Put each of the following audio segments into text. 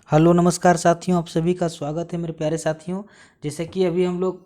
Hello नमस्कार साथियों, आप सभी का स्वागत है मेरे प्यारे साथियों। जैसे कि अभी हम लोग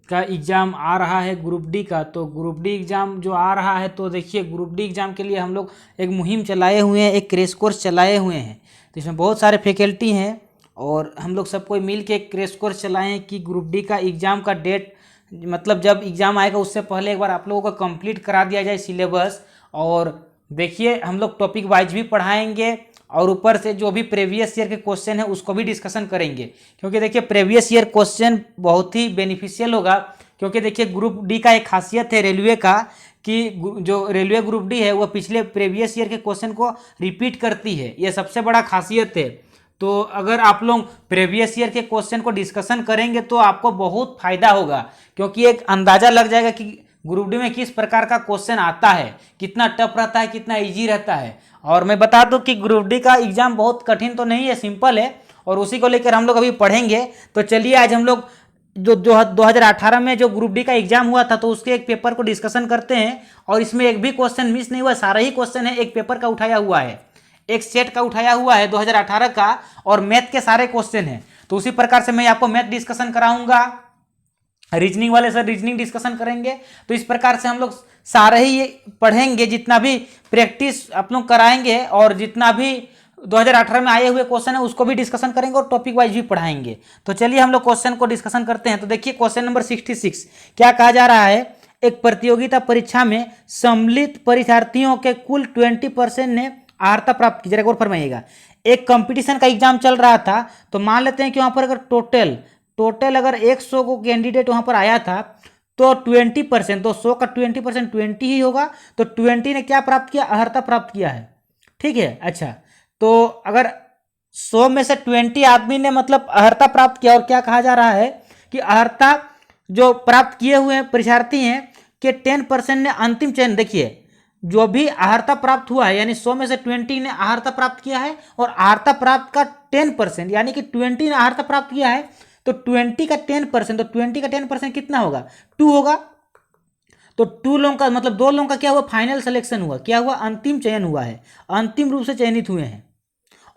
का एग्ज़ाम आ रहा है ग्रुप डी का, तो ग्रुप डी एग्ज़ाम जो आ रहा है, तो देखिए ग्रुप डी एग्ज़ाम के लिए हम लोग एक मुहिम चलाए हुए हैं, एक क्रैश कोर्स चलाए हुए हैं। तो इसमें बहुत सारे फैकल्टी हैं और हम लोग सब कोई मिल के एक क्रैश कोर्स चलाए हैं कि ग्रुप डी का एग्ज़ाम का डेट, मतलब जब एग्ज़ाम आएगा उससे पहले एक बार आप लोगों को कंप्लीट करा दिया जाए सिलेबस। और देखिए हम लोग टॉपिक वाइज भी पढ़ाएंगे और ऊपर से जो भी प्रीवियस ईयर के क्वेश्चन है उसको भी डिस्कशन करेंगे, क्योंकि देखिए प्रीवियस ईयर क्वेश्चन बहुत ही बेनिफिशियल होगा। क्योंकि देखिए ग्रुप डी का एक खासियत है रेलवे का कि जो रेलवे ग्रुप डी है वह पिछले प्रीवियस ईयर के क्वेश्चन को रिपीट करती है, यह सबसे बड़ा खासियत है। तो अगर आप लोग प्रीवियस ईयर के क्वेश्चन को डिस्कशन करेंगे तो आपको बहुत फायदा होगा, क्योंकि एक अंदाजा लग जाएगा कि ग्रुप डी में किस प्रकार का क्वेश्चन आता है, कितना टफ रहता है, कितना इजी रहता है। और मैं बता दूं कि ग्रुप डी का एग्जाम बहुत कठिन तो नहीं है, सिंपल है, और उसी को लेकर हम लोग अभी पढ़ेंगे। तो चलिए आज हम लोग जो 2018 में जो ग्रुप डी का एग्जाम हुआ था तो उसके एक पेपर को डिस्कशन करते हैं। और इसमें एक भी क्वेश्चन मिस नहीं हुआ, सारा ही क्वेश्चन है एक पेपर का उठाया हुआ है, एक सेट का उठाया हुआ है 2018 का, और मैथ के सारे क्वेश्चन हैं। तो उसी प्रकार से मैं आपको मैथ डिस्कशन कराऊंगा, रीजनिंग वाले सर रीजनिंग डिस्कशन करेंगे। तो इस प्रकार से हम लोग सारे ही पढ़ेंगे, जितना भी प्रैक्टिस आप लोग कराएंगे और जितना भी 2018 में आए हुए क्वेश्चन है उसको भी डिस्कशन करेंगे और टॉपिक वाइज भी पढ़ाएंगे। तो चलिए हम लोग क्वेश्चन को डिस्कशन करते हैं। तो देखिए क्वेश्चन नंबर 66 क्या कहा जा रहा है। एक प्रतियोगिता परीक्षा में सम्मिलित परीक्षार्थियों के कुल 20% ने अर्हता प्राप्त की। जरा गौर फरमाइएगा, एक कंपटीशन का एग्जाम चल रहा था, तो मान लेते हैं कि वहां पर अगर टोटल अगर 100 को कैंडिडेट वहां पर आया था तो 20%, तो 100 का 20% 20 ही होगा। तो 20 ने क्या प्राप्त किया, अर्हता प्राप्त किया है। ठीक है, अच्छा, तो अगर 100 में से 20 आदमी ने मतलब अर्हता प्राप्त किया, और क्या कहा जा रहा है कि अर्हता जो प्राप्त किए हुए परीक्षार्थी हैं कि 10% ने अंतिम चयन, देखिए जो भी अर्हता प्राप्त हुआ है यानी 100 में से 20 ने अर्हता प्राप्त किया है, और अर्हता प्राप्त का 10% यानी कि 20 ने अर्हता प्राप्त किया है, तो 20 का 10%, तो 20 का 10% कितना होगा, 2 होगा। तो 2 लोगों का मतलब 2 लोगों का क्या हुआ, फाइनल सिलेक्शन हुआ, क्या हुआ, अंतिम चयन हुआ है, अंतिम रूप से चयनित हुए हैं।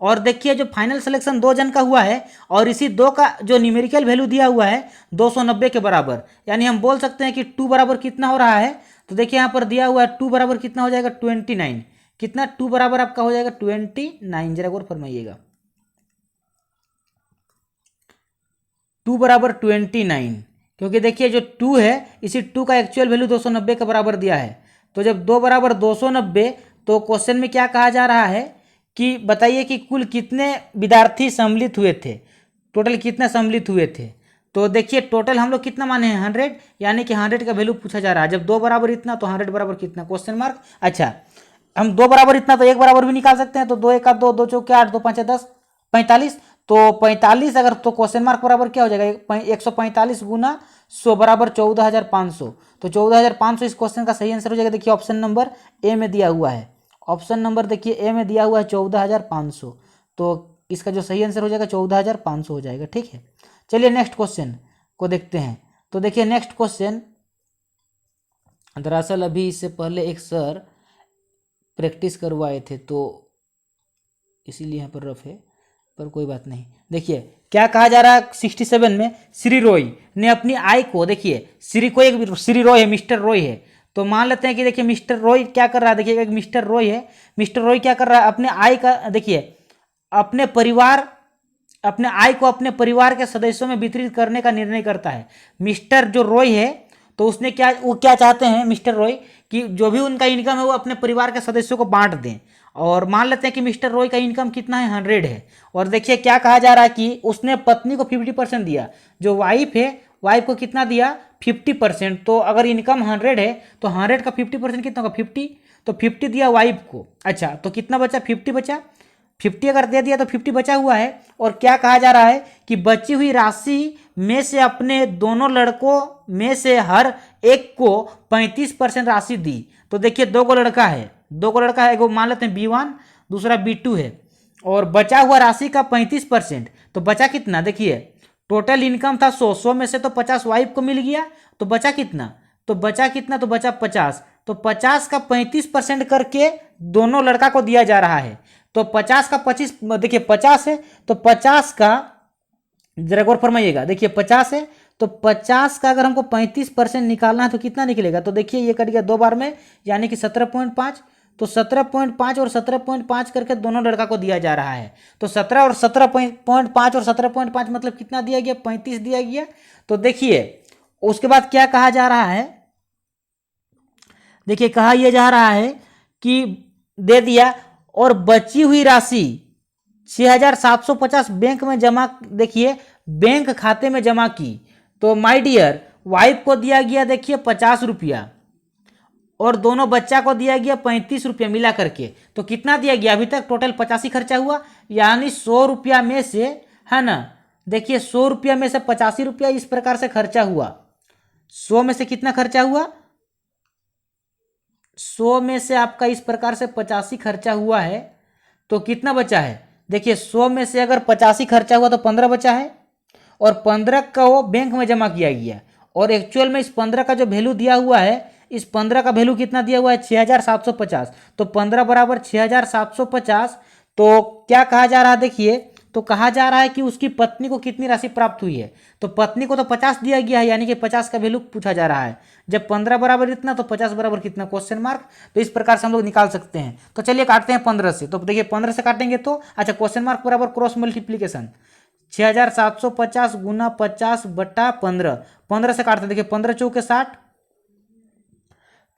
और देखिए जो फाइनल सिलेक्शन 2 जन का हुआ है, और इसी 2 का जो न्यूमेरिकल वैल्यू दिया हुआ है 290 के बराबर, यानी हम बोल सकते हैं कि 2 बराबर कितना हो रहा है। तो देखिए यहाँ पर दिया हुआ है 2 बराबर कितना हो जाएगा, 29। कितना, 2 बराबर आपका हो जाएगा 29। जरा गौर फरमाइएगा, 2 बराबर 29, क्योंकि देखिए जो 2 है इसी 2 का एक्चुअल वैल्यू 290 के बराबर दिया है। तो जब 2 बराबर 290, तो क्वेश्चन में क्या कहा जा रहा है कि बताइए कि कुल कितने विद्यार्थी सम्मिलित हुए थे, टोटल कितने सम्मिलित हुए थे। तो देखिए टोटल हम लोग कितना माने हैं, 100, यानी कि 100 का वैल्यू पूछा जा रहा है। जब 2 बराबर इतना तो 100 बराबर कितना, क्वेश्चन मार्क। अच्छा, हम 2 बराबर इतना तो 1 बराबर भी निकाल सकते हैं। तो 2 1 2, 2 चौके 8, 2 5 10, 45। तो 45 अगर, तो क्वेश्चन मार्क बराबर क्या हो जाएगा, 145 गुना 100 बराबर 14,500। तो 14,500 इस क्वेश्चन का सही आंसर हो जाएगा। देखिए ऑप्शन नंबर ए में दिया हुआ है, ऑप्शन नंबर देखिए ए में दिया हुआ है 14,500। तो इसका जो सही आंसर हो जाएगा 14,500 हो जाएगा। ठीक है, चलिए नेक्स्ट क्वेश्चन को देखते हैं। तो देखिए नेक्स्ट क्वेश्चन, दरअसल अभी इससे पहले एक सर प्रैक्टिस करवाए थे तो इसीलिए यहाँ पर रफ है, पर कोई बात नहीं। देखिए क्या कहा जा रहा है 67 में, श्री रॉय ने अपनी आय को, देखिए श्री रॉय है, मिस्टर रॉय है। तो मान लेते हैं कि देखिए मिस्टर रॉय क्या कर रहा है, देखिए एक मिस्टर रॉय है, मिस्टर रॉय क्या कर रहा है, अपने आय का, देखिए अपने आय को अपने परिवार के सदस्यों में वितरित करने का निर्णय करता है। मिस्टर जो रॉय है, तो वो क्या चाहते हैं मिस्टर रॉय कि जो भी उनका इनकम है वो अपने परिवार के सदस्यों को बांट दें। और मान लेते हैं कि मिस्टर रॉय का इनकम कितना है, 100 है। और देखिए क्या कहा जा रहा है कि उसने पत्नी को 50% दिया, जो वाइफ है वाइफ को कितना दिया, 50%। तो अगर इनकम 100 है तो 100 का 50% कितना होगा, 50। तो 50 दिया वाइफ को। अच्छा, तो कितना बचा, 50 बचा। 50 अगर दे दिया तो 50 बचा हुआ है। और क्या कहा जा रहा है कि बची हुई राशि में से अपने दोनों लड़कों में से हर एक को 35% राशि दी। तो देखिए 2 लड़का है, एक मान लेते हैं B1, दूसरा B2 है, और बचा हुआ राशि का 35%। तो बचा कितना, देखिए टोटल इनकम था 100 में से तो 50 वाइफ को मिल गया, तो बचा कितना, तो बचा 50। तो 50 का 35% करके दोनों लड़का को दिया जा रहा है। तो 50 का 25, देखिए 50 है तो 50 का, जरा गौर फरमाइएगा, देखिए 50 है तो 50 का अगर हमको 35% निकालना है तो कितना निकलेगा, तो देखिए ये कट गया 2 बार में, यानी कि 17.5। तो 17.5 और 17.5 करके दोनों लड़का को दिया जा रहा है, तो 17 और 17.5 और 17.5 मतलब कितना दिया गया, 35 दिया गया। तो देखिए उसके बाद क्या कहा जा रहा है, देखिए कहा यह जा रहा है कि दे दिया और बची हुई राशि 6750 बैंक में जमा, देखिए बैंक खाते में जमा की। तो माय डियर वाइफ को दिया गया देखिए 50 रुपया और दोनों बच्चा को दिया गया 35 रुपया मिला करके, तो कितना दिया गया अभी तक, टोटल 85 खर्चा हुआ, यानी 100 रुपया में से, है ना, देखिए 100 रुपया में से 85 रुपया इस प्रकार से खर्चा हुआ। 100 में से कितना खर्चा हुआ, 100 में से आपका इस प्रकार से 85 खर्चा हुआ है, तो कितना बचा है, देखिए 100 में से अगर 85 खर्चा हुआ तो 15 बचा है, और 15 का वो बैंक में जमा किया गया, और एक्चुअल में इस 15 का जो वैल्यू दिया हुआ है, इस 15 का वैल्यू कितना दिया हुआ है, 6750। तो 15 बराबर 6750। तो क्या कहा जा रहा है, देखिए तो कहा जा रहा है कि उसकी पत्नी को कितनी राशि प्राप्त हुई है, तो पत्नी को तो 50 दिया गया है, यानी कि 50 का वैल्यू पूछा जा रहा है। जब 15 बराबर इतना तो 50 बराबर कितना, क्वेश्चन मार्क। तो इस प्रकार से हम लोग निकाल सकते हैं। तो चलिए काटते हैं 15 से, तो देखिए 15 से काटेंगे तो अच्छा, क्वेश्चन मार्क बराबर क्रॉस मल्टीप्लीकेशन, 6750 गुना 50 बटा 15, 15 से काटते हैं, देखिए 15 चौके 60,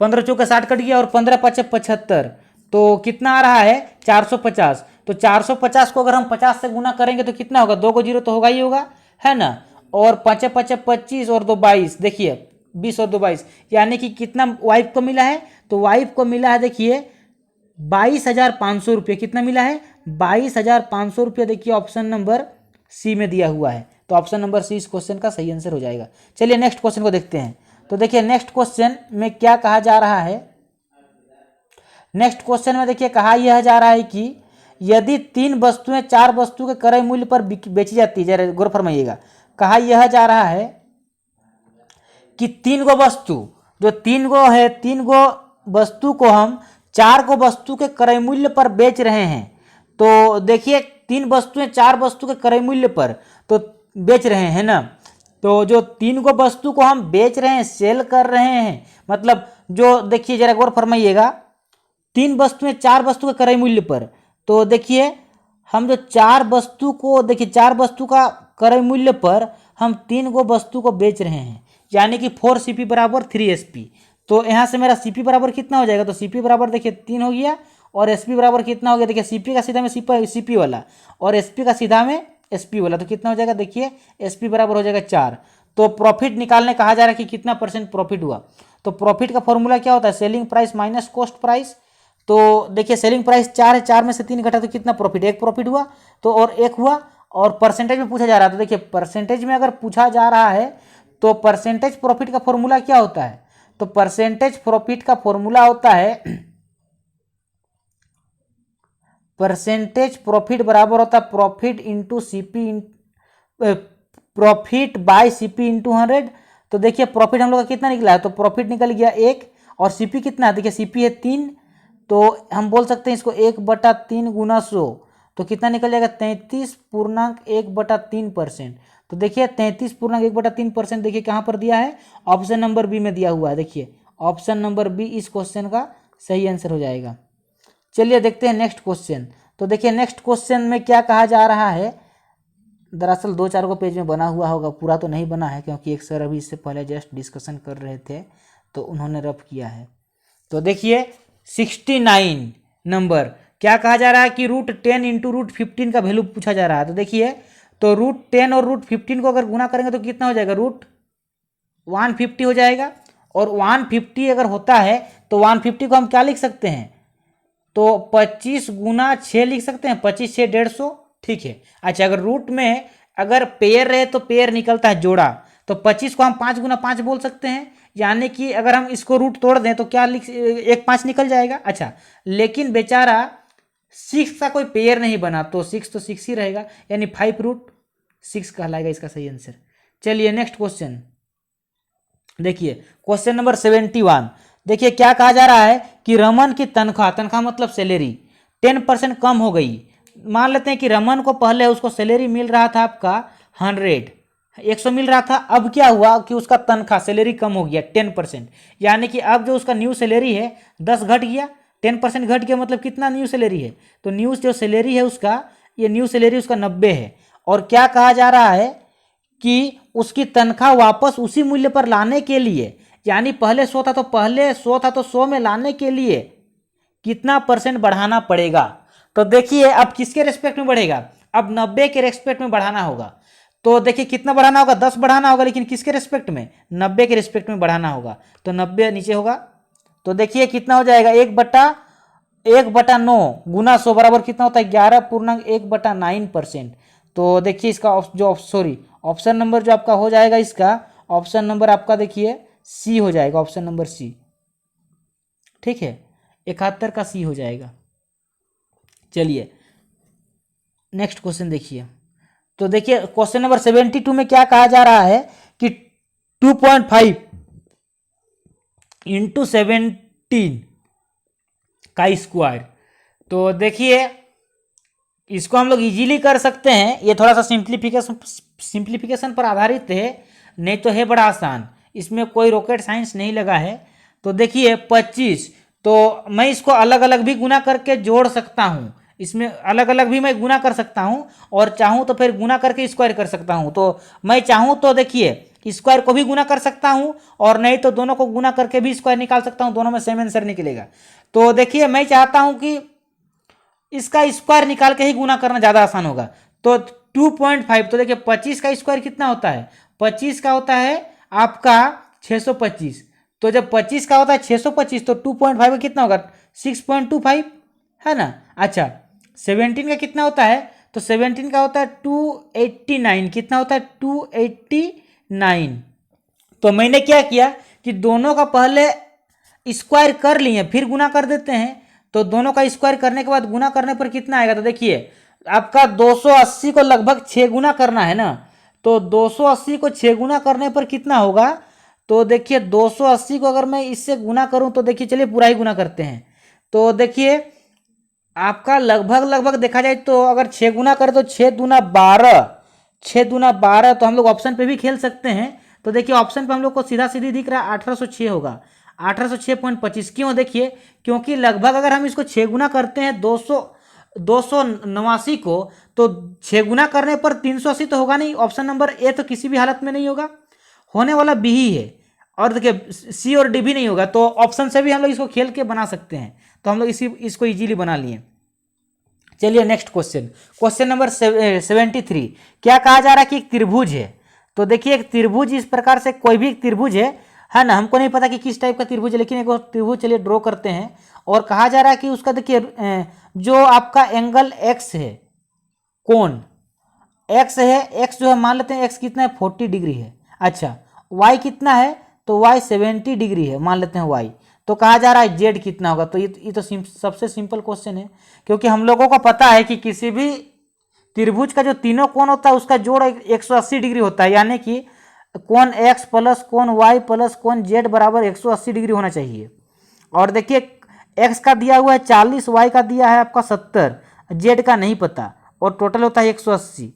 15 चौके 60 कट गया, और 15 पचे 75, तो कितना आ रहा है 450। तो 450 को अगर हम 50 से गुना करेंगे तो कितना होगा, 2 को 0 तो होगा ही होगा, है ना, और 5 पचे 25 और 2 22, देखिए 20 और 2 22, यानी कि कितना वाइफ को मिला है, तो वाइफ को मिला है देखिए 22,500 रुपये। कितना मिला है, 22,500 रुपये। देखिए ऑप्शन नंबर सी में दिया हुआ है, तो ऑप्शन नंबर सी इस क्वेश्चन का सही आंसर हो जाएगा। चलिए नेक्स्ट क्वेश्चन को देखते हैं। तो देखिए नेक्स्ट क्वेश्चन में क्या कहा जा रहा है, नेक्स्ट क्वेश्चन में देखिए कहा यह जा रहा है कि यदि 3 वस्तुएं 4 वस्तु के क्रय मूल्य पर बेची जाती है, जरा गौर फरमाइएगा, कहा यह जा रहा है कि 3 गो वस्तु, जो 3 गो है, 3 गो वस्तु को हम 4 गो वस्तु के क्रय मूल्य पर बेच रहे हैं। तो देखिए 3 वस्तुएं 4 वस्तु के क्रय मूल्य पर तो बेच रहे हैं ना, तो जो 3 गो वस्तु को हम बेच रहे हैं, सेल कर रहे हैं, मतलब जो देखिए जरा गौर फरमाइएगा, 3 वस्तुएं 4 वस्तु के क्रय मूल्य पर, तो देखिए हम जो 4 वस्तु को, देखिए 4 वस्तु का क्रय मूल्य पर हम 3 गो वस्तु को बेच रहे हैं, यानी कि 4 CP बराबर 3 SP। तो यहाँ से मेरा CP बराबर कितना हो जाएगा, तो CP बराबर देखिए 3 हो गया, और SP बराबर कितना हो गया, देखिए CP का सीधा में CP वाला, और SP का सीधा में SP वाला, तो कितना हो जाएगा, देखिए SP बराबर हो जाएगा 4। तो प्रॉफिट निकालने कहा जा रहा है कि कितना % प्रॉफिट हुआ। तो प्रॉफिट का फॉर्मूला क्या होता है, selling price minus cost price. तो देखिए सेलिंग प्राइस 4 है, 4 में से 3 घटा तो कितना प्रॉफिट, 1 प्रॉफिट हुआ, तो और 1 हुआ, और परसेंटेज में पूछा जा रहा है। तो देखिए परसेंटेज में अगर पूछा जा रहा है तो परसेंटेज प्रॉफिट का फॉर्मूला क्या होता है, तो परसेंटेज प्रॉफिट का फॉर्मूला होता है, परसेंटेज प्रॉफिट बराबर होता है profit into CP, profit by CP into 100। तो देखिए प्रॉफिट हम लोग का कितना निकला है, तो प्रॉफिट निकल गया 1, और CP कितना है, देखिए CP है 3, तो हम बोल सकते हैं इसको 1/3 गुना 100, तो कितना निकल जाएगा 33.1/3%। तो देखिए 33.1/3% देखिए कहाँ पर दिया है, ऑप्शन नंबर बी में दिया हुआ है। देखिए ऑप्शन नंबर बी इस क्वेश्चन का सही आंसर हो जाएगा। चलिए देखते हैं नेक्स्ट क्वेश्चन। तो देखिए नेक्स्ट क्वेश्चन में क्या कहा जा रहा है, दरअसल 2-4 को पेज में बना हुआ होगा, पूरा तो नहीं बना है, क्योंकि एक सर अभी इससे पहले जस्ट डिस्कशन कर रहे थे तो उन्होंने रफ किया है। तो देखिए 69 नंबर क्या कहा जा रहा है कि √10 इंटू √15 का वैल्यू पूछा जा रहा है। तो देखिए तो √10 और √15 को अगर गुना करेंगे तो कितना हो जाएगा, √150 हो जाएगा, और 150 अगर होता है तो 150 को हम क्या लिख सकते हैं, तो 25 गुना 6 लिख सकते हैं, 25 6 150, ठीक है। अच्छा अगर रूट में अगर पेयर रहे तो पेयर निकलता है जोड़ा, तो 25 को हम 5 गुना 5 बोल सकते हैं, यानी कि अगर हम इसको रूट तोड़ दें तो क्या एक 5 निकल जाएगा। अच्छा लेकिन बेचारा 6 का कोई पेयर नहीं बना, तो 6 तो 6 ही रहेगा, यानी 5√6 कहलाएगा इसका सही आंसर। चलिए नेक्स्ट क्वेश्चन देखिए, क्वेश्चन नंबर 71। देखिए क्या कहा जा रहा है कि रमन की तनख्वाह, तनख्वाह मतलब सैलरी, 10% कम हो गई। मान लेते हैं कि रमन को पहले उसको सैलरी मिल रहा था आपका 100 मिल रहा था, अब क्या हुआ कि उसका तनख्वाह सैलरी कम हो गया 10%, यानी कि अब जो उसका न्यू सैलरी है 10 घट गया, 10% घट गया, मतलब कितना न्यू सैलरी है, तो न्यू जो सैलरी है उसका, ये न्यू सैलरी उसका 90 है। और क्या कहा जा रहा है कि उसकी तनख्वाह वापस उसी मूल्य पर लाने के लिए, यानी पहले 100 था तो 100 में लाने के लिए कितना % बढ़ाना पड़ेगा। तो देखिए अब किसके रेस्पेक्ट में बढ़ेगा, अब 90 के रेस्पेक्ट में बढ़ाना होगा। तो देखिए कितना बढ़ाना होगा, 10 बढ़ाना होगा, लेकिन किसके रेस्पेक्ट में, 90 के रेस्पेक्ट में बढ़ाना होगा। तो 90 नीचे होगा, तो देखिए कितना हो जाएगा, 1/9 गुना 100 बराबर कितना होता है 11.1/9%। तो देखिए इसका जो ऑप्शन नंबर जो आपका हो जाएगा, इसका ऑप्शन नंबर आपका देखिए सी हो जाएगा, ऑप्शन नंबर सी, ठीक है, 71 का सी हो जाएगा। चलिए नेक्स्ट क्वेश्चन देखिए। तो देखिए क्वेश्चन नंबर 72 में क्या कहा जा रहा है कि 2.5 इंटू 17 का स्क्वायर। तो देखिए इसको हम लोग इजीली कर सकते हैं, ये थोड़ा सा सिंप्लीफिकेशन पर आधारित है, नहीं तो है बड़ा आसान, इसमें कोई रॉकेट साइंस नहीं लगा है। तो देखिए 25, तो मैं इसको अलग अलग भी गुना करके जोड़ सकता हूँ, इसमें अलग अलग भी मैं गुना कर सकता हूँ, और चाहूँ तो फिर गुना करके स्क्वायर कर सकता हूँ। तो मैं चाहूँ तो देखिए स्क्वायर को भी गुना कर सकता हूँ, और नहीं तो दोनों को गुना करके भी स्क्वायर निकाल सकता हूँ, दोनों में सेम आंसर निकलेगा। तो देखिए मैं चाहता हूँ कि इसका स्क्वायर निकाल के ही गुना करना ज़्यादा आसान होगा। तो 2.5, तो देखिए 25 का स्क्वायर कितना होता है, 25 का होता है आपका 625। तो जब 25 का होता है 625, तो 2.5 का कितना होगा 6.25, है ना। अच्छा 17 का कितना होता है, तो 17 का होता है 289, कितना होता है 289। तो मैंने क्या किया कि दोनों का पहले स्क्वायर कर लिए फिर गुना कर देते हैं। तो दोनों का स्क्वायर करने के बाद गुना करने पर कितना आएगा, तो देखिए आपका 280 को लगभग 6 गुना करना है ना, तो 280 को 6 गुना करने पर कितना होगा, तो देखिए 280 को अगर मैं इससे गुना करूं, तो देखिए चलिए पूरा ही गुना करते हैं। तो देखिए आपका लगभग देखा जाए तो अगर 6 गुना करें तो 6 दूना 12, 6 दूना 12, तो हम लोग ऑप्शन पे भी खेल सकते हैं। तो देखिए ऑप्शन पे हम लोग को सीधा सीधी दिख रहा है 1806 होगा, 1806.25। क्यों, देखिए क्योंकि लगभग अगर हम इसको 6 गुना करते हैं 289 को, तो 6 गुना करने पर 380 तो होगा नहीं, ऑप्शन नंबर ए तो किसी भी हालत में नहीं होगा, होने वाला बी ही है, और देखिए सी और डी भी नहीं होगा। तो ऑप्शन से भी हम लोग इसको खेल के बना सकते हैं, तो हम लोग इसको इजीली बना लिए। चलिए नेक्स्ट क्वेश्चन नंबर 73। क्या कहा जा रहा है कि एक त्रिभुज है। तो देखिए एक त्रिभुज इस प्रकार से, कोई भी एक त्रिभुज है ना, हमको नहीं पता कि किस टाइप का त्रिभुज है, लेकिन एक त्रिभुज चलिए ड्रॉ करते हैं। और कहा जा रहा है कि उसका देखिए जो आपका एंगल एक्स है, कोण एक्स है, एक्स जो है मान लेते हैं एक्स कितना है 40 डिग्री है। अच्छा वाई कितना है, तो वाई 70 डिग्री है, मान लेते हैं वाई। तो कहा जा रहा है जेड कितना होगा। तो ये तो सबसे सिंपल क्वेश्चन है, क्योंकि हम लोगों को पता है कि किसी भी त्रिभुज का जो तीनों कोण होता है उसका जोड़ 180 डिग्री होता है, यानी कि कोण एक्स प्लस कोण वाई प्लस कोण जेड बराबर 180 डिग्री होना चाहिए। और देखिए एक्स का दिया हुआ है 40, वाई का दिया है आपका 70, जेड का नहीं पता, और टोटल होता है 180।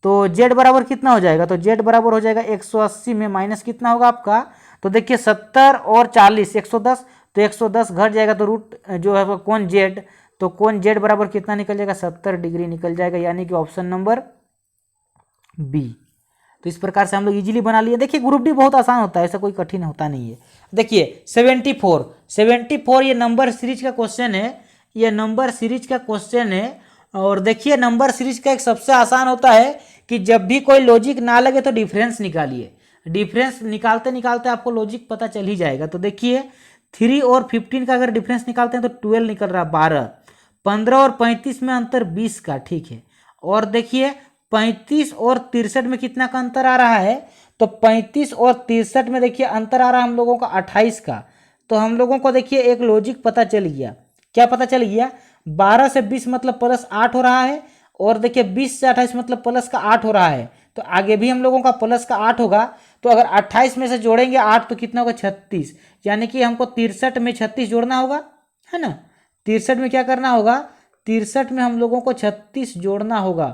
तो जेड बराबर कितना हो जाएगा, तो जेड बराबर हो जाएगा 180 में माइनस कितना होगा आपका, तो देखिए 70 और 40 110, तो 110 घट जाएगा, तो रूट जो है वो कोण जेड, तो कोण जेड बराबर कितना निकल जाएगा 70 डिग्री निकल जाएगा, यानी कि ऑप्शन नंबर बी। तो इस प्रकार से हम लोग इजीली बना लिए। देखिए ग्रुप डी बहुत आसान होता है, ऐसा कोई कठिन होता नहीं है। देखिए 74 ये नंबर सीरीज का क्वेश्चन है, ये नंबर सीरीज का क्वेश्चन है। और देखिए नंबर सीरीज का एक सबसे आसान होता है कि जब भी कोई लॉजिक ना लगे तो डिफरेंस निकालिए, डिफरेंस निकालते निकालते आपको लॉजिक पता चल ही जाएगा। तो देखिए 3 और 15 का अगर डिफरेंस निकालते हैं तो 12 निकल रहा है, 12, 15 और 35 में अंतर 20 का, ठीक है। और देखिए 35 और 63 में कितना का अंतर आ रहा है, तो 35 और 63 में देखिए अंतर आ रहा है हम लोगों का 28 का। तो हम लोगों को देखिए एक लॉजिक पता चल गया, क्या पता चल गया, 12 से 20 मतलब प्लस 8 हो रहा है, और देखिए 20 से 28 मतलब प्लस का 8 हो रहा है, तो आगे भी हम लोगों का प्लस का 8 होगा। तो अगर 28 में से जोड़ेंगे 8 तो कितना होगा 36, यानी कि हमको 63 में 36 जोड़ना होगा, है ना। 63 में क्या करना होगा, 63 में हम लोगों को 36 जोड़ना होगा।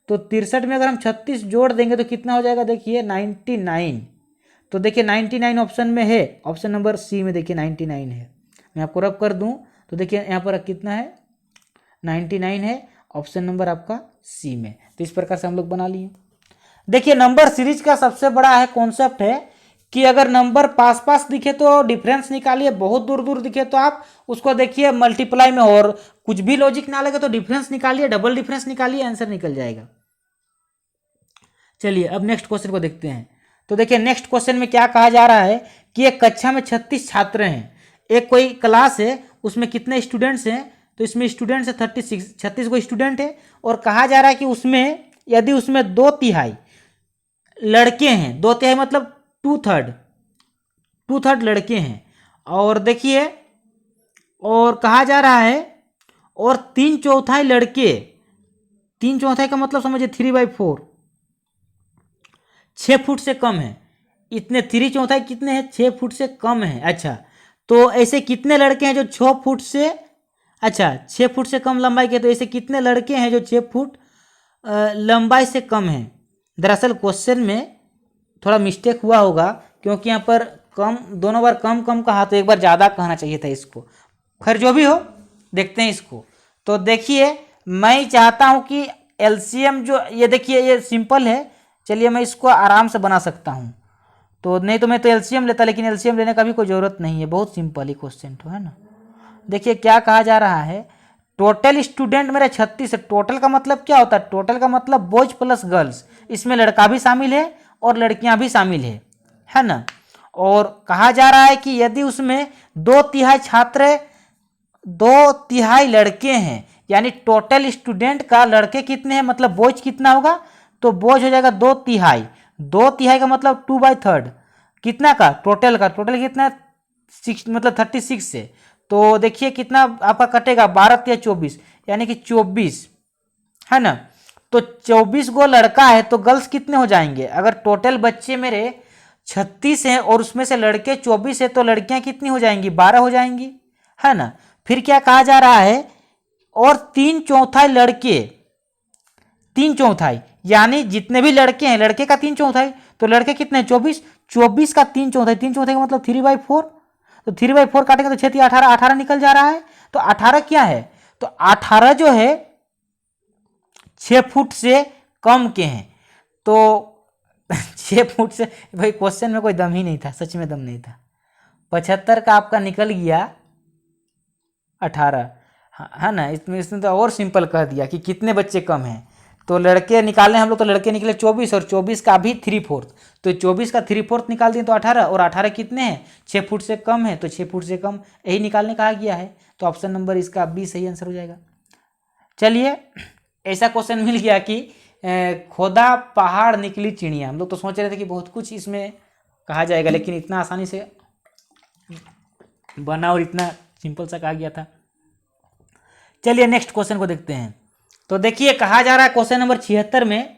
तो 63 में अगर हम 36 जोड़ देंगे तो कितना हो जाएगा, देखिए 99। तो देखिए 99 ऑप्शन में है, ऑप्शन नंबर सी में देखिए 99 है। मैं आपको रब कर दूं तो देखिए यहाँ पर कितना है, 99 है, ऑप्शन नंबर आपका सी में। तो इस प्रकार से हम लोग बना लिए। देखिए नंबर सीरीज का सबसे बड़ा है कॉन्सेप्ट है कि अगर नंबर पास पास दिखे तो डिफरेंस निकालिए, बहुत दूर दूर दिखे तो आप उसको देखिए मल्टीप्लाई में, और कुछ भी लॉजिक ना लगे तो डिफरेंस निकालिए, डबल डिफरेंस निकालिए, आंसर निकल जाएगा। चलिए अब नेक्स्ट क्वेश्चन को देखते हैं। तो देखिए नेक्स्ट क्वेश्चन में क्या कहा जा रहा है कि एक कक्षा में 36 छात्र हैं, एक कोई क्लास है, उसमें कितने स्टूडेंट्स हैं, तो इसमें स्टूडेंट्स है 36 को स्टूडेंट है, और कहा जा रहा है कि उसमें यदि उसमें 2/3 लड़के हैं, 2/3 मतलब 2/3 लड़के हैं, और देखिए और कहा जा रहा है और 3/4 लड़के, 3/4 का मतलब समझिए 3/4, 6 फुट से कम है। इतने 3/4 कितने हैं, 6 फुट से कम है। अच्छा, तो ऐसे कितने लड़के हैं जो 6 फुट से, अच्छा 6 फुट से कम लंबाई के, तो ऐसे कितने लड़के हैं जो 6 फुट लंबाई से कम है। दरअसल क्वेश्चन में थोड़ा मिस्टेक हुआ होगा, क्योंकि यहाँ पर कम, दोनों बार कम कम कहा, तो एक बार ज़्यादा कहना चाहिए था इसको। खैर जो भी हो, देखते हैं इसको। तो देखिए मैं चाहता हूँ कि एलसीएम जो ये देखिए ये सिंपल है, चलिए मैं इसको आराम से बना सकता हूँ। तो नहीं तो मैं तो एलसीएम लेता, लेकिन एलसीएम लेने का भी कोई ज़रूरत नहीं है, बहुत सिंपल ही क्वेश्चन तो है ना। देखिए क्या कहा जा रहा है, टोटल स्टूडेंट मेरे 36 है। टोटल का मतलब क्या होता है, टोटल का मतलब बॉयज प्लस गर्ल्स, इसमें लड़का भी शामिल है और लड़कियां भी शामिल है ना। और कहा जा रहा है कि यदि उसमें 2/3 छात्र, 2/3 लड़के हैं, यानी टोटल स्टूडेंट का लड़के कितने हैं, मतलब बॉयज कितना होगा, तो बॉयज हो जाएगा 2/3, 2/3 का मतलब 2/3 कितना का, टोटल का, टोटल कितना 6 मतलब 36 से। तो देखिए कितना आपका कटेगा, 12 या 24, यानी कि 24 है ना। तो 24 गो लड़का है तो गर्ल्स कितने हो जाएंगे, अगर टोटल बच्चे मेरे 36 हैं और उसमें से लड़के 24 है तो लड़कियां कितनी हो जाएंगी, 12 हो जाएंगी, है ना। फिर क्या कहा जा रहा है, और 3/4 लड़के, 3/4 यानी जितने भी लड़के हैं, लड़के का 3/4, तो लड़के कितने 24, 24 का 3/4, 3/4 का मतलब 3/4, तो 3/4 काटेंगे तो 6 18, 18 निकल जा रहा है। तो 18 क्या है, तो 18 जो है 6 फुट से कम के हैं। तो 6 फुट से, भाई क्वेश्चन में कोई दम ही नहीं था, सच में दम नहीं था। 75 का आपका निकल गया 18, है ना। इसमें तो और सिंपल कह दिया कि कितने बच्चे कम हैं। तो लड़के निकाले हम लोग, तो लड़के निकले 24, और 24 का भी 3/4, तो 24 का 3/4 निकाल दिए तो 18, और 18 कितने हैं, 6 फुट से कम है, तो 6 फुट से कम यही निकालने कहा गया है। तो ऑप्शन नंबर इसका बी सही आंसर हो जाएगा। चलिए ऐसा क्वेश्चन मिल गया कि खोदा पहाड़ निकली चिड़िया। हम लोग तो सोच रहे थे कि बहुत कुछ इसमें कहा जाएगा, लेकिन इतना आसानी से बना और इतना सिंपल सा कहा गया था। चलिए नेक्स्ट क्वेश्चन को देखते हैं। तो देखिए कहा जा रहा है क्वेश्चन नंबर 76 में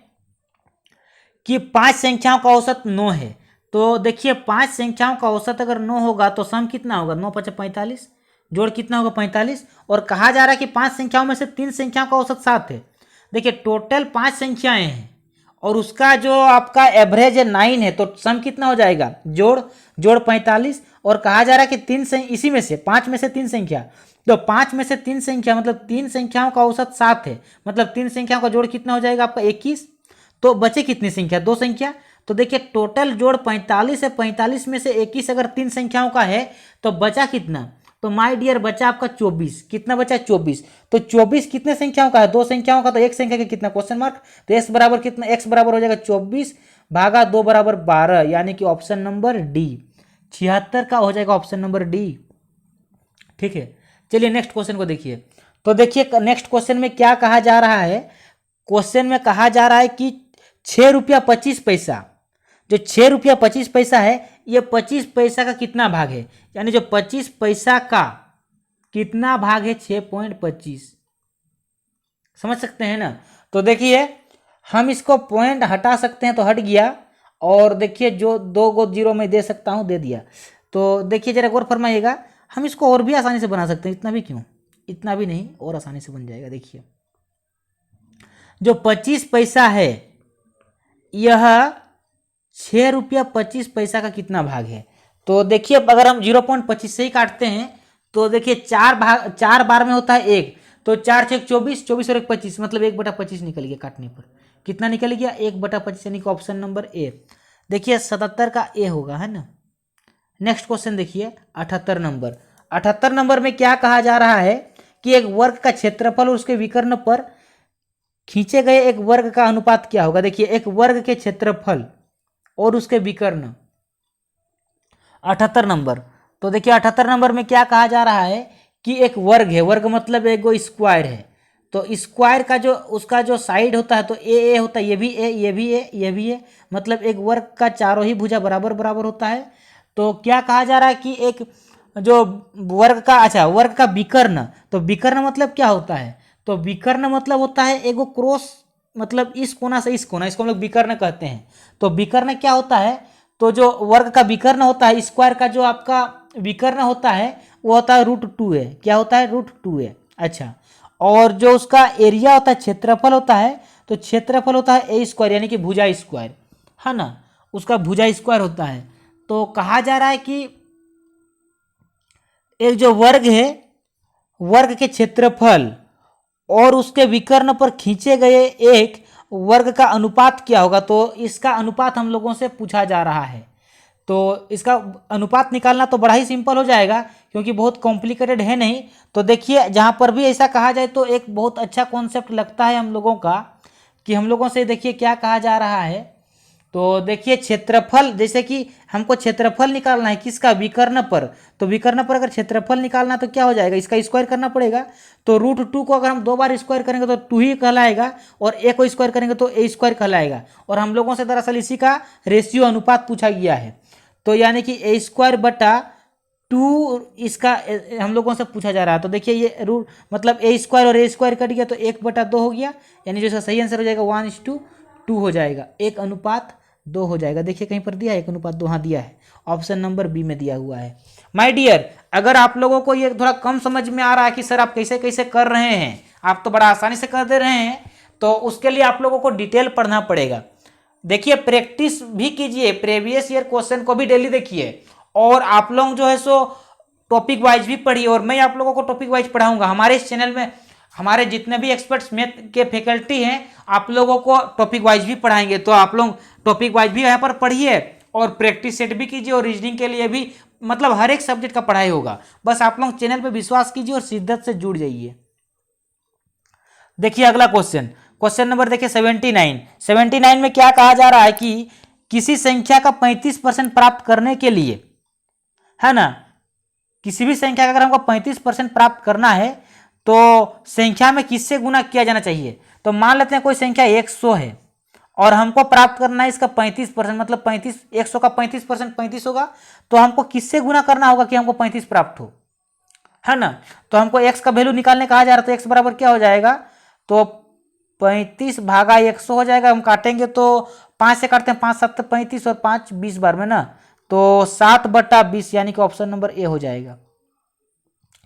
कि 5 संख्याओं का औसत 9 है। तो देखिए 5 संख्याओं का औसत अगर 9 होगा तो सम कितना होगा, 9 × 5 = 45, जोड़ कितना होगा 45, और कहा जा रहा है कि 5 संख्याओं में से 3 संख्याओं का औसत 7 है। देखिए टोटल 5 संख्याएं हैं और उसका जो आपका एवरेज है 9 है, तो सम कितना हो जाएगा, जोड़ 45, और कहा जा रहा है कि 3 इसी में से 5 में से 3 संख्या, तो 5 में से 3 संख्या मतलब 3 संख्याओं का औसत 7 है, मतलब 3 संख्याओं का जोड़ कितना हो जाएगा आपका 21। तो बचे कितनी संख्या, 2 संख्या। तो देखिए टोटल जोड़ 45 है, 45 में से 21 अगर 3 संख्याओं का है तो बचा कितना, तो माय डियर बचा आपका 24। कितना बचा, 24। तो 24 कितने संख्याओं का है, 2 संख्याओं का, तो एक संख्या का कितना, क्वेश्चन मार्क। तो x बराबर कितना, x बराबर हो जाएगा 24 भागा 2 बराबर 12, यानी कि ऑप्शन नंबर डी, 76 का हो जाएगा ऑप्शन नंबर डी। ठीक है, चलिए नेक्स्ट क्वेश्चन को देखिए। तो देखिए नेक्स्ट क्वेश्चन में क्या कहा जा रहा है, क्वेश्चन में कहा जा रहा है कि 6 रुपया 25 पैसा, जो 6 रुपया 25 पैसा है, ये 25 पैसा का कितना भाग है, यानी जो 25 पैसा का कितना भाग है 6.25, समझ सकते हैं ना। तो देखिए हम इसको पॉइंट हटा सकते हैं, तो हट गया, और देखिए जो 2 गो जीरो में दे सकता हूं दे दिया। तो देखिए जरा गौर फरमाइएगा, हम इसको और भी आसानी से बना सकते हैं, इतना भी क्यों, इतना भी नहीं, और आसानी से बन जाएगा। देखिए जो 25 पैसा है यह 6 रुपया 25 पैसा का कितना भाग है। तो देखिए अगर हम 0.25 से ही काटते हैं तो देखिए 4 बार में होता है 1, तो 4 6 24, 24 और 1 25, मतलब 1/25 निकल गया। काटने पर कितना निकल गया? 1/25, यानी कि ऑप्शन नंबर ए। देखिए 77 का ए होगा, है ना। नेक्स्ट क्वेश्चन देखिए 78 नंबर। 78 नंबर में क्या कहा जा रहा है कि एक वर्ग का क्षेत्रफल और उसके विकर्ण पर खींचे गए एक वर्ग का अनुपात क्या होगा। देखिए एक वर्ग के क्षेत्रफल और उसके विकर्ण, 78 नंबर। तो देखिए 78 नंबर में क्या कहा जा रहा है कि एक वर्ग है, वर्ग मतलब एक स्क्वायर है, तो स्क्वायर का जो उसका जो साइड होता है तो ए होता है, ये भी ए, ये भी ए, ये भी ए, मतलब एक वर्ग का चारों ही भुजा बराबर बराबर होता है। तो क्या कहा जा रहा है कि एक जो वर्ग का, अच्छा वर्ग का विकर्ण, तो विकर्ण मतलब क्या होता है? तो विकर्ण मतलब होता है एगो क्रॉस, मतलब इस कोना से इस कोना, इसको हम लोग विकर्ण कहते हैं। तो विकर्ण क्या होता है? तो जो वर्ग का विकर्ण होता है, स्क्वायर का जो आपका विकर्ण होता है वो होता है √2a। क्या होता है? √2a। अच्छा, और जो उसका एरिया होता है, क्षेत्रफल होता है, तो क्षेत्रफल होता है a², यानी कि भुजा स्क्वायर, है ना, उसका भुजा स्क्वायर होता है। तो कहा जा रहा है कि एक जो वर्ग है, वर्ग के क्षेत्रफल और उसके विकर्ण पर खींचे गए एक वर्ग का अनुपात क्या होगा। तो इसका अनुपात हम लोगों से पूछा जा रहा है। तो इसका अनुपात निकालना तो बड़ा ही सिंपल हो जाएगा, क्योंकि बहुत कॉम्प्लिकेटेड है नहीं। तो देखिए जहाँ पर भी ऐसा कहा जाए तो एक बहुत अच्छा कॉन्सेप्ट लगता है हम लोगों का, कि हम लोगों से देखिए क्या कहा जा रहा है। तो देखिए क्षेत्रफल, जैसे कि हमको क्षेत्रफल निकालना है किसका? विकर्ण पर। तो विकर्ण पर अगर क्षेत्रफल निकालना तो क्या हो जाएगा? इसका स्क्वायर करना पड़ेगा। तो √2 को अगर हम 2 बार स्क्वायर करेंगे तो 2 ही कहलाएगा, और ए को स्क्वायर करेंगे तो a² कहलाएगा। और हम लोगों से दरअसल इसी का रेशियो अनुपात पूछा गया है। तो यानी कि a²/2 इसका हम लोगों से पूछा जा रहा है। तो देखिए ये रूट मतलब a² और a² कट गया तो 1/2 हो गया, यानी जो इसका सही आंसर हो जाएगा 1:2 हो जाएगा, 1:2 हो जाएगा। देखिए कहीं पर दिया है 1:2, हाँ दिया है, ऑप्शन नंबर बी में दिया हुआ है। माय डियर, अगर आप लोगों को ये थोड़ा कम समझ में आ रहा है कि सर आप कैसे कैसे कर रहे हैं, आप तो बड़ा आसानी से कर दे रहे हैं, तो उसके लिए आप लोगों को डिटेल पढ़ना पड़ेगा। देखिए प्रैक्टिस भी कीजिए, प्रीवियस ईयर क्वेश्चन को भी डेली देखिए, और आप लोग जो है सो टॉपिक वाइज भी पढ़िए, और मैं आप लोगों को टॉपिक वाइज पढ़ाऊंगा। हमारे इस चैनल में हमारे जितने भी एक्सपर्ट्स मैथ के फैकल्टी हैं, आप लोगों को टॉपिक वाइज भी पढ़ाएंगे। तो आप लोग टॉपिक वाइज भी यहाँ पर पढ़िए, और प्रैक्टिस सेट भी कीजिए, और रीजनिंग के लिए भी, मतलब हर एक सब्जेक्ट का पढ़ाई होगा। बस आप लोग चैनल पर विश्वास कीजिए और शिद्दत से जुड़ जाइए। देखिए अगला क्वेश्चन, क्वेश्चन नंबर देखिए 79 में क्या कहा जा रहा है कि किसी संख्या का 35% प्राप्त करने के लिए, है ना, किसी भी संख्या का अगर हमको 35% प्राप्त करना है तो संख्या में किससे गुना किया जाना चाहिए। तो मान लेते हैं कोई संख्या 100 है और हमको प्राप्त करना है इसका 35%, मतलब 100 का 35% 35 होगा, तो हमको किससे गुना करना होगा कि हमको 35 प्राप्त हो, है ना। तो हमको x का वैल्यू निकालने कहा जा रहा है, तो x बराबर क्या हो जाएगा? तो 35/100 हो जाएगा। हम काटेंगे तो 5 से काटते हैं, 5 7 35 और 5 20 बार में ना, तो 7/20, यानी कि ऑप्शन नंबर ए हो जाएगा।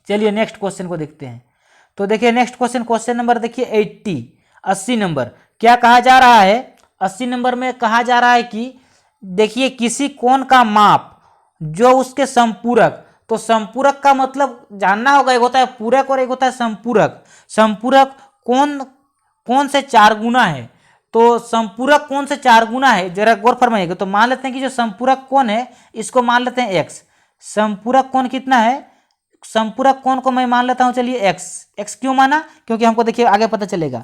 चलिए नेक्स्ट क्वेश्चन को देखते हैं। तो देखिए नेक्स्ट क्वेश्चन नंबर देखिए 80 नंबर। क्या कहा जा रहा है? 80 नंबर में कहा जा रहा है कि देखिए किसी कोण का माप जो उसके संपूरक, तो संपूरक का मतलब जानना होगा, एक होता है पूरक और एक होता है संपूरक। संपूरक कौन से 4 गुना है, तो संपूरक कौन से 4 गुना है, जरा गौर फरमाइएगा। तो मान लेते हैं कि जो संपूरक कोण है इसको मान लेते हैं x। संपूरक कोण कितना है? संपूरक कोण को मैं मान लेता हूं, चलिए x क्यों माना? क्योंकि हमको देखिए आगे पता चलेगा।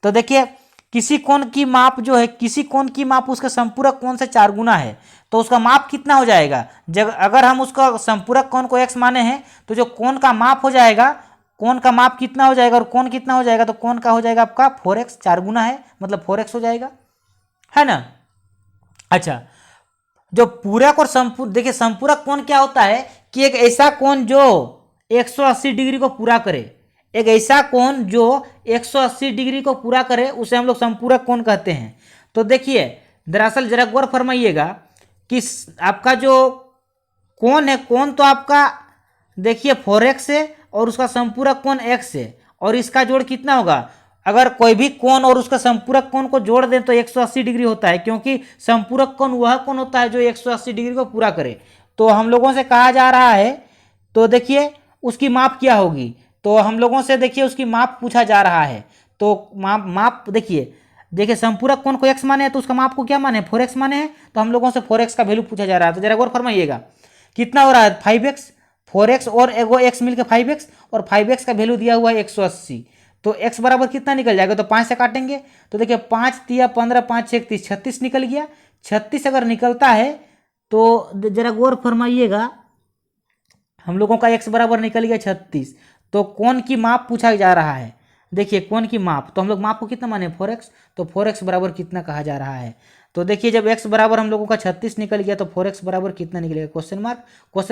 तो देखिए किसी कोण की माप जो है, किसी कोण की माप उसका संपूरक कोण से 4 गुना है, तो उसका माप कितना हो जाएगा? जब अगर हम उसका संपूरक कोण को x माने हैं तो जो कोण का माप हो जाएगा, कोण का माप कितना हो जाएगा और कोण कितना हो जाएगा? तो कोण का हो जाएगा आपका 4x, 4 गुना है मतलब 4x हो जाएगा, है ना। अच्छा, जो पूरक और संपूरक, देखिए संपूरक कोण क्या होता है कि एक ऐसा कोण जो 180 डिग्री को पूरा करे, एक ऐसा कोण जो 180 डिग्री को पूरा करे उसे हम लोग संपूरक कोण कहते हैं। तो देखिए दरअसल जरा गौर फरमाइएगा कि आपका जो कोण है, कोण तो आपका देखिए 4x है और उसका संपूरक कोण x है और इसका जोड़ कितना होगा, अगर कोई भी कोण और उसका संपूरक कोण को जोड़ दें तो 180 डिग्री होता है, क्योंकि संपूरक कोण वह कोण होता है जो 180 डिग्री को पूरा करे। तो हम लोगों से कहा जा रहा है, तो देखिए उसकी माप क्या होगी, तो हम लोगों से देखिए उसकी माप पूछा जा रहा है। तो माप देखिए संपूरक कोण को x माने हैं तो उसका माप को क्या माने, 4x माने हैं, तो हम लोगों से 4x का वैल्यू पूछा जा रहा है। तो जरा गौर फरमाइएगा कितना हो रहा है, 5x, 4x और एगो x मिलकर 5x, और 5x का वैल्यू दिया हुआ है 180। तो x बराबर कितना निकल जाएगा, तो 5 से काटेंगे तो देखिए 5 तिया 15, 5 6 30, 36 निकल गया। 36 अगर निकलता है तो जरा गौर फरमाइएगा, हम लोगों का x बराबर निकल गया 36। तो कोण की माप पूछा जा रहा है, देखिए कोण की माप, तो हम लोग माप को कितना माने 4x, तो 4x बराबर कितना कहा जा रहा है। तो देखिए जब x बराबर हम लोगों का 36 निकल गया तो 4x बराबर कितना निकलेगा, क्वेश्चन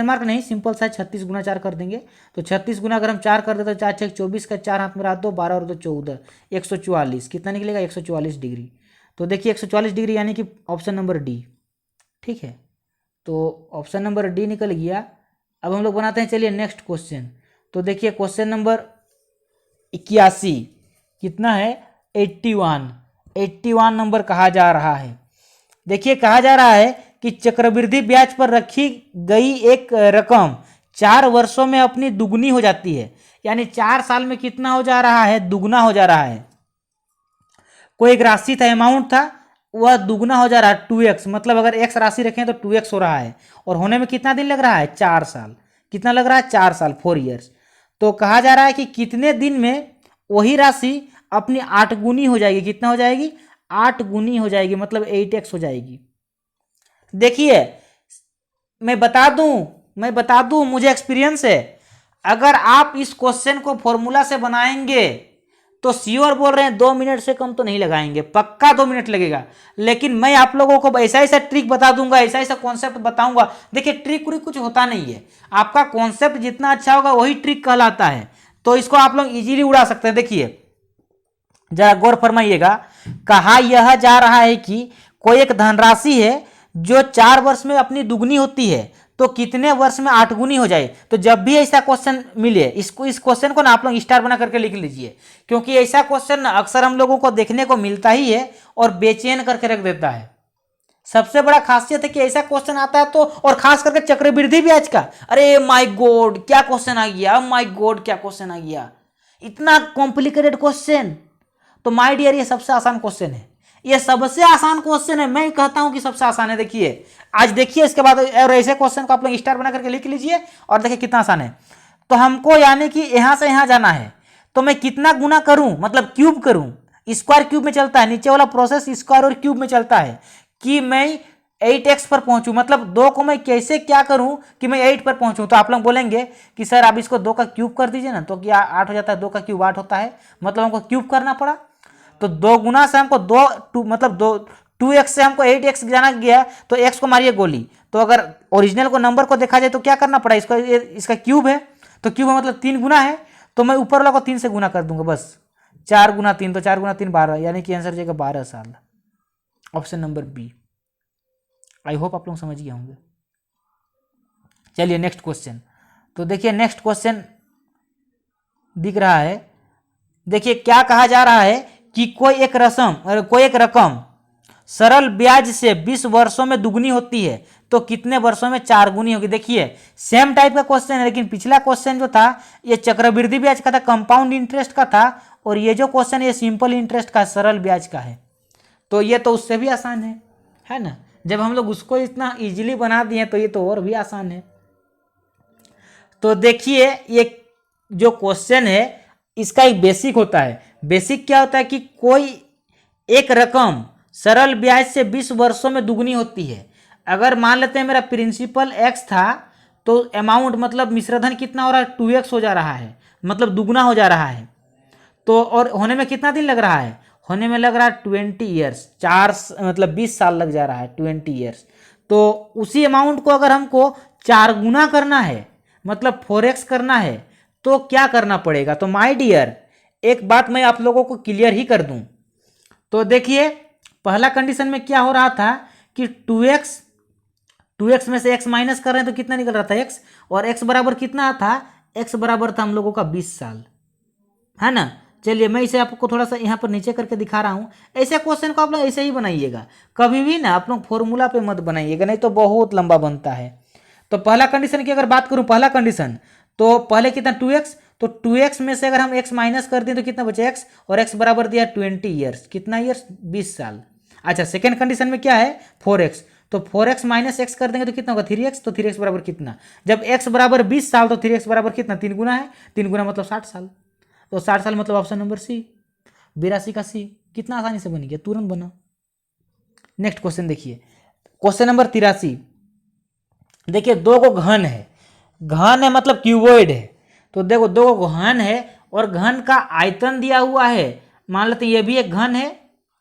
मार्क नहीं, सिंपल सा 36 गुना 4 कर देंगे। तो 36 गुना अगर हम 4 कर देते तो 4 6 24 का 4 हाथ में रहा 2, 12 और 2 14, 144 कितना निकलेगा 144 डिग्री। तो देखिए 144 डिग्री यानी कि ऑप्शन नंबर डी, ठीक है। तो ऑप्शन नंबर डी निकल गया। अब हम लोग बनाते हैं, चलिए नेक्स्ट क्वेश्चन। तो देखिए क्वेश्चन नंबर 81 कितना है, 81 नंबर कहा जा रहा है। देखिए कहा जा रहा है कि चक्रवृद्धि ब्याज पर रखी गई एक रकम 4 वर्षों में अपनी दुगनी हो जाती है, यानी 4 साल में कितना हो जा रहा है, दुगना हो जा रहा है। कोई एक राशि था, अमाउंट था, वह दुगना हो जा रहा है 2x, मतलब अगर x राशि रखें तो 2x हो रहा है, और होने में कितना दिन लग रहा है, 4 साल। कितना लग रहा है, 4 साल, 4 ईयर्स। तो कहा जा रहा है कि कितने दिन में वही राशि अपनी 8 गुनी हो जाएगी, कितना हो जाएगी, 8 गुनी हो जाएगी, मतलब 8x हो जाएगी। देखिए मैं बता दूं मुझे एक्सपीरियंस है, अगर आप इस क्वेश्चन को फॉर्मूला से बनाएंगे तो श्योर बोल रहे हैं 2 मिनट से कम तो नहीं लगाएंगे, पक्का 2 मिनट लगेगा। लेकिन मैं आप लोगों को ऐसा ऐसा ट्रिक बता दूंगा, ऐसा ऐसा कॉन्सेप्ट बताऊंगा। देखिए ट्रिक कुछ होता नहीं है, आपका कॉन्सेप्ट जितना अच्छा होगा वही ट्रिक कहलाता है। तो इसको आप लोग इजीली उड़ा सकते हैं। देखिए जरा गौर फरमाइएगा, कहा यह जा रहा है कि कोई एक धनराशि है जो 4 वर्ष में अपनी दुगनी होती है, तो कितने वर्ष में 8 गुनी हो जाए। तो जब भी ऐसा क्वेश्चन मिले, इस क्वेश्चन को ना आप लोग स्टार बना करके लिख लीजिए, क्योंकि ऐसा क्वेश्चन अक्सर हम लोगों को देखने को मिलता ही है और बेचैन करके रख देता है। सबसे बड़ा खासियत है कि ऐसा क्वेश्चन आता है तो, और खास करके चक्रवृद्धि ब्याज का, अरे माय गॉड क्या क्वेश्चन आ गया, माय गॉड क्या क्वेश्चन आ गया, इतना कॉम्प्लिकेटेड क्वेश्चन। तो माय डियर ये सबसे आसान क्वेश्चन है, ये सबसे आसान क्वेश्चन है, मैं कहता हूं कि सबसे आसान है। देखिए आज देखिए इसके बाद और ऐसे क्वेश्चन को आप लोग स्टार बना करके लिख लीजिए और देखिए कितना आसान है। तो हमको यानी कि यहां से यहां जाना है, तो मैं कितना गुना करूं, मतलब क्यूब करूं, स्क्वायर क्यूब में चलता है, नीचे वाला प्रोसेस स्क्वायर और क्यूब में चलता है, कि मैं 8x पर पहुंचूं, मतलब 2 को मैं कैसे क्या करूं कि मैं 8 पर पहुंचूं। तो आप लोग बोलेंगे कि सर आप इसको 2 का क्यूब कर दीजिए ना, तो क्या 8 हो जाता है, 2 का क्यूब 8 होता है, मतलब हमको क्यूब करना पड़ा। तो 2 गुना से हमको 2 मतलब 2x से हमको 8x जाना गया, तो x को मारिए गोली। तो अगर ओरिजिनल को नंबर को देखा जाए तो क्या करना पड़ा, इसका क्यूब है, तो क्यूब है मतलब 3 गुना है, तो मैं ऊपर वाला को 3 से गुना कर दूंगा बस। 4 गुना 3, तो 4 गुना 3 12, यानी कि आंसर हो जाएगा 12 साल, option number B. I hope आप लोग समझ गए होंगे। चलिए नेक्स्ट क्वेश्चन। तो देखिए नेक्स्ट क्वेश्चन दिख रहा है, देखिए क्या कहा जा रहा है कि कोई एक रकम सरल ब्याज से 20 वर्षों में दुगनी होती है, तो कितने वर्षों में 4 गुनी होगी। देखिए सेम टाइप का क्वेश्चन है, लेकिन पिछला क्वेश्चन जो था ये चक्रवृद्धि ब्याज का था, कंपाउंड इंटरेस्ट का था, और ये जो क्वेश्चन ये सिंपल इंटरेस्ट का, सरल ब्याज का है। तो ये तो उससे भी आसान है ना। जब हम लोग उसको इतना इजीली बना दिए तो ये तो और भी आसान है। तो देखिए ये जो क्वेश्चन है इसका एक बेसिक होता है। बेसिक क्या होता है कि कोई एक रकम सरल ब्याज से 20 वर्षों में दुगनी होती है। अगर मान लेते हैं मेरा प्रिंसिपल x था, तो अमाउंट मतलब मिश्रधन कितना हो रहा है, 2x हो जा रहा है, मतलब दुगना हो जा रहा है। तो और होने में कितना दिन लग रहा है, होने में लग रहा है 20 ईयर्स, 4 मतलब 20 साल लग जा रहा है, 20 ईयर्स। तो उसी अमाउंट को अगर हमको 4 गुना करना है, मतलब 4x करना है, तो क्या करना पड़ेगा। तो माय डियर एक बात मैं आप लोगों को क्लियर ही कर दूं। तो देखिए पहला कंडीशन में क्या हो रहा था कि 2x 2x में से x माइनस कर रहे हैं तो कितना निकल रहा था x, और x बराबर कितना था, x बराबर था हम लोगों का 20 साल, है ना। चलिए मैं इसे आपको थोड़ा सा यहाँ पर नीचे करके दिखा रहा हूँ। ऐसे क्वेश्चन को आप लोग ऐसे ही बनाइएगा, कभी भी ना आप लोग फॉर्मूला पे मत बनाइएगा, नहीं तो बहुत लंबा बनता है। तो पहला कंडीशन की अगर बात करूँ, पहला कंडीशन तो पहले कितना 2x, तो 2x में से अगर हम x माइनस कर दें तो कितना बचे x, और x बराबर दिया 20 ईयर्स, कितना ईयर्स 20 साल। अच्छा सेकेंड कंडीशन में क्या है 4x, तो 4x माइनस एक्स कर देंगे तो कितना होगा 3x, तो 3x बराबर कितना, जब x बराबर 20 साल तो 3x बराबर कितना 3 गुना है, 3 गुना मतलब 60 साल, तो 60 साल मतलब ऑप्शन नंबर सी 82 का सी। कितना आसानी से बन गया, तुरंत बना। नेक्स्ट क्वेश्चन देखिए, क्वेश्चन नंबर 83। देखिए दो को घन है, घन है मतलब क्यूबॉइड है, तो देखो दो को घन है और घन का आयतन दिया हुआ है, मान लेते ये भी एक घन है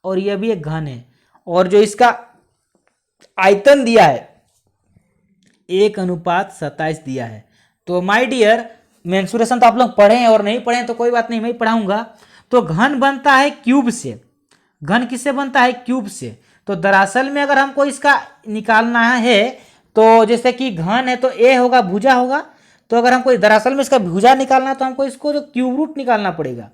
और ये भी एक घन है, और जो इसका आयतन दिया है 1:27 दिया है। तो माय डियर मेंसुरेशन तो आप लोग पढ़े हैं और नहीं पढ़े हैं तो कोई बात नहीं, मैं ही पढ़ाऊंगा। तो घन बनता है क्यूब से, घन किससे बनता है, क्यूब से। तो दरअसल में अगर हमको इसका निकालना है तो जैसे कि घन है तो ए होगा, भुजा होगा, तो अगर हमको दरअसल में इसका भुजा निकालना है तो हमको इसको जो क्यूब रूट निकालना पड़ेगा।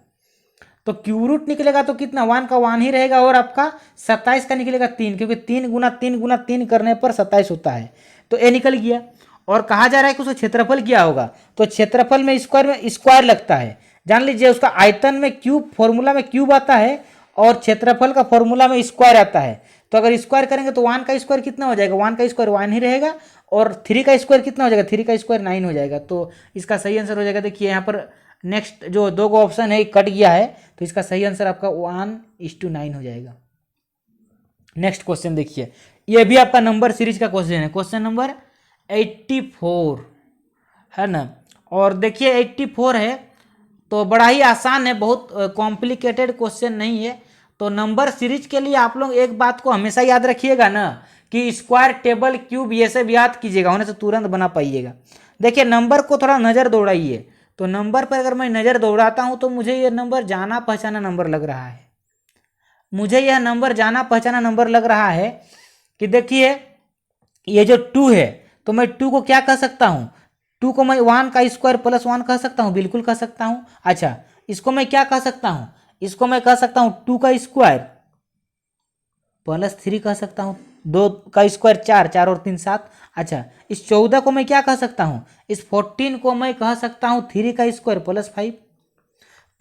तो क्यूब रूट निकलेगा तो कितना 1 का 1 ही रहेगा, और आपका 27 का निकलेगा 3, क्योंकि 3 गुना 3 गुना 3 करने पर 27 होता है, तो ए निकल गया। और कहा जा रहा है कि उसका क्षेत्रफल क्या होगा, तो क्षेत्रफल में स्क्वायर लगता है, जान लीजिए उसका आयतन में क्यूब, फॉर्मूला में क्यूब आता है और क्षेत्रफल का फॉर्मूला में स्क्वायर आता है। तो अगर स्क्वायर करेंगे तो 1 का स्क्वायर कितना हो जाएगा, 1 का स्क्वायर 1 ही रहेगा, और 3 का स्क्वायर कितना हो जाएगा, 3 का स्क्वायर 9 हो जाएगा। तो इसका सही आंसर हो जाएगा, देखिए यहाँ पर नेक्स्ट जो दो को ऑप्शन है कट गया है, तो इसका सही आंसर आपका 1:9 हो जाएगा। नेक्स्ट क्वेश्चन देखिए, ये भी आपका नंबर सीरीज का क्वेश्चन है, क्वेश्चन नंबर 84 है ना। और देखिए 84 है तो बड़ा ही आसान है, बहुत कॉम्प्लिकेटेड क्वेश्चन नहीं है। तो नंबर सीरीज के लिए आप लोग एक बात को हमेशा याद रखिएगा ना, कि स्क्वायर टेबल क्यूब ये सब याद कीजिएगा, होने से तुरंत बना पाइएगा। देखिए नंबर को थोड़ा नज़र दौड़ाइए, तो नंबर पर अगर मैं नज़र दौड़ाता हूँ तो मुझे ये नंबर जाना पहचाना नंबर लग रहा है, मुझे यह नंबर जाना पहचाना नंबर लग रहा है। कि देखिए ये जो 2 है, तो मैं 2 को क्या कह सकता हूँ, 2 को मैं 1 का स्क्वायर प्लस 1 कह सकता हूँ, बिल्कुल कह सकता हूँ। अच्छा इसको मैं क्या कह सकता हूँ, इसको मैं कह सकता हूँ 2 का स्क्वायर प्लस 3 कह सकता हूँ, 2 का स्क्वायर 4, 4 और 3 7। अच्छा इस 14 को मैं क्या कह सकता हूँ, इस 14 को मैं कह सकता हूँ 3 का स्क्वायर प्लस 5,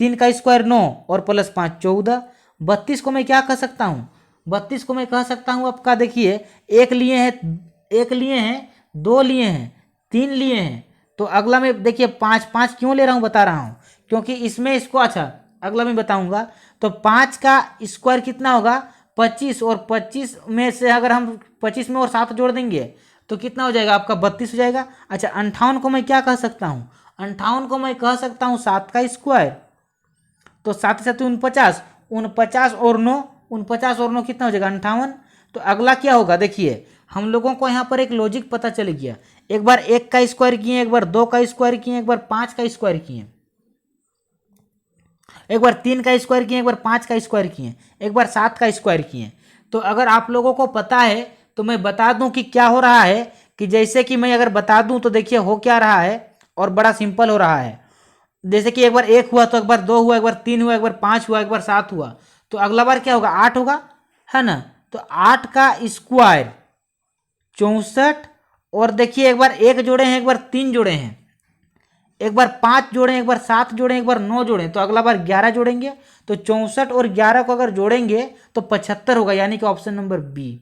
3 का स्क्वायर 9 और प्लस 5 14। 32 को मैं क्या कह सकता हूँ, 32 को मैं कह सकता हूँ आपका, देखिए एक लिए हैं, 2 लिए हैं, 3 लिए हैं, तो अगला में देखिए 5 5 क्यों ले रहा हूँ बता रहा हूँ, क्योंकि इसमें इसको, अच्छा अगला मैं बताऊंगा। तो 5 का स्क्वायर कितना होगा 25, और 25 में से अगर हम 25 में और 7 जोड़ देंगे तो कितना हो जाएगा आपका 32 हो जाएगा। अच्छा 58 को मैं क्या कह सकता हूँ, 58 को मैं कह सकता हूँ 7 का स्क्वायर, तो 7 7 49, 49 और 9, 49 और 9 कितना हो जाएगा 58। तो अगला क्या होगा, देखिए हम लोगों को यहाँ पर एक लॉजिक पता चल गया, एक बार 1 का स्क्वायर किए, एक बार 2 का स्क्वायर किए, एक बार 5 का स्क्वायर किए, एक बार 3 का स्क्वायर किए, एक बार 5 का स्क्वायर किए, एक बार 7 का स्क्वायर किए। तो अगर आप लोगों को पता है तो मैं बता दूं कि क्या हो रहा है, कि जैसे कि मैं अगर बता दूं तो देखिए हो क्या रहा है, और बड़ा सिंपल हो रहा है। जैसे कि एक बार 1 हुआ तो एक बार 2 हुआ, एक बार 3 हुआ, एक बार 5 हुआ, एक बार 7 हुआ, तो अगला बार क्या होगा 8 होगा, है ना। तो 8 का स्क्वायर 64, और देखिए एक बार 1 जोड़े हैं, एक बार 3 जोड़े हैं, एक बार 5 जोड़े, एक बार 7 जोड़े, एक बार 9 जोड़े, तो अगला बार 11 जोड़ेंगे। तो 64 और 11 को अगर जोड़ेंगे तो 75 होगा, यानी कि ऑप्शन नंबर बी।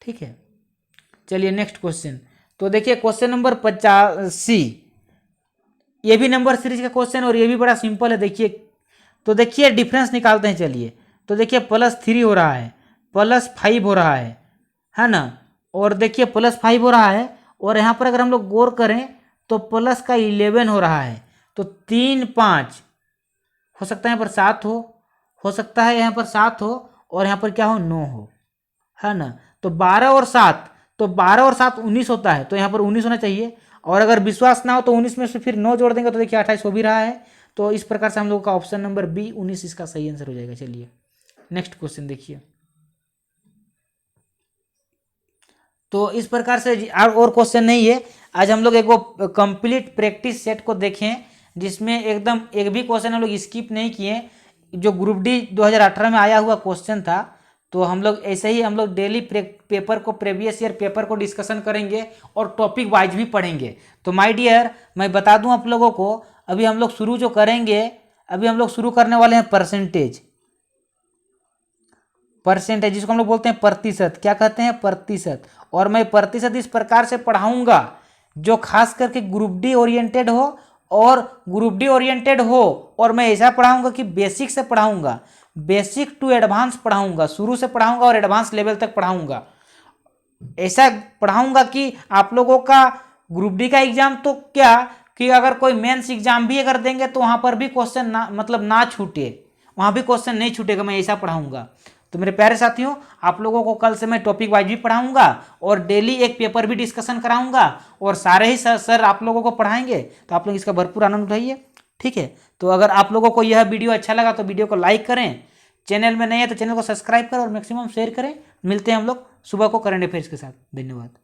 ठीक है चलिए नेक्स्ट क्वेश्चन। तो देखिए क्वेश्चन नंबर 85, ये भी नंबर सीरीज का क्वेश्चन और ये भी बड़ा सिंपल है। देखिए तो देखिए डिफरेंस निकालते हैं, चलिए। तो देखिए +3 हो रहा है, +5 हो रहा है ना, और देखिए +5 हो रहा है, और यहाँ पर अगर हम लोग गौर करें तो प्लस का 11 हो रहा है। तो 3 5 हो सकता है यहाँ पर 7 हो सकता है यहाँ पर 7 हो, और यहाँ पर क्या हो 9 हो, है ना। तो 12 और 7, तो 12 और 7 19 होता है, तो यहाँ पर 19 होना चाहिए। और अगर विश्वास ना हो तो 19 में से फिर 9 जोड़ देंगे तो देखिए 28 हो भी रहा है। तो इस प्रकार से हम लोगों का ऑप्शन नंबर बी 19 इसका सही आंसर हो जाएगा। चलिए नेक्स्ट क्वेश्चन देखिए। तो इस प्रकार से और क्वेश्चन नहीं है। आज हम लोग एक वो कंप्लीट प्रैक्टिस सेट को देखें जिसमें एकदम एक भी क्वेश्चन हम लोग स्किप नहीं किए। जो ग्रुप डी 2018 में आया हुआ क्वेश्चन था, तो हम लोग ऐसे ही हम लोग डेली पेपर को, प्रीवियस ईयर पेपर को डिस्कशन करेंगे और टॉपिक वाइज भी पढ़ेंगे। तो माय डियर, मैं बता दूं आप लोगों को, अभी हम लोग शुरू जो करेंगे, अभी हम लोग शुरू करने वाले हैं परसेंटेज जिसको हम लोग बोलते हैं प्रतिशत। क्या कहते हैं? प्रतिशत। और मैं प्रतिशत इस प्रकार से पढ़ाऊंगा जो खास करके ग्रुप डी ओरिएंटेड हो, और मैं ऐसा पढ़ाऊंगा कि बेसिक से पढ़ाऊंगा, बेसिक टू एडवांस पढ़ाऊंगा, शुरू से पढ़ाऊंगा और एडवांस लेवल तक पढ़ाऊंगा। ऐसा पढ़ाऊंगा कि आप लोगों का ग्रुप डी का एग्जाम तो क्या कि अगर कोई मेंस एग्जाम भी अगर देंगे तो वहां पर भी क्वेश्चन ना छूटे, वहां भी क्वेश्चन नहीं छूटेगा। मैं ऐसा पढ़ाऊंगा। तो मेरे प्यारे साथियों, आप लोगों को कल से मैं टॉपिक वाइज भी पढ़ाऊंगा और डेली एक पेपर भी डिस्कशन कराऊंगा, और सारे ही सर आप लोगों को पढ़ाएंगे। तो आप लोग इसका भरपूर आनंद उठाइए, ठीक है। तो अगर आप लोगों को यह वीडियो अच्छा लगा तो वीडियो को लाइक करें, चैनल में नए हैं तो चैनल को सब्सक्राइब करें और मैक्सिमम शेयर करें। मिलते हैं हम लोग सुबह को करंट अफेयर्स के साथ। धन्यवाद।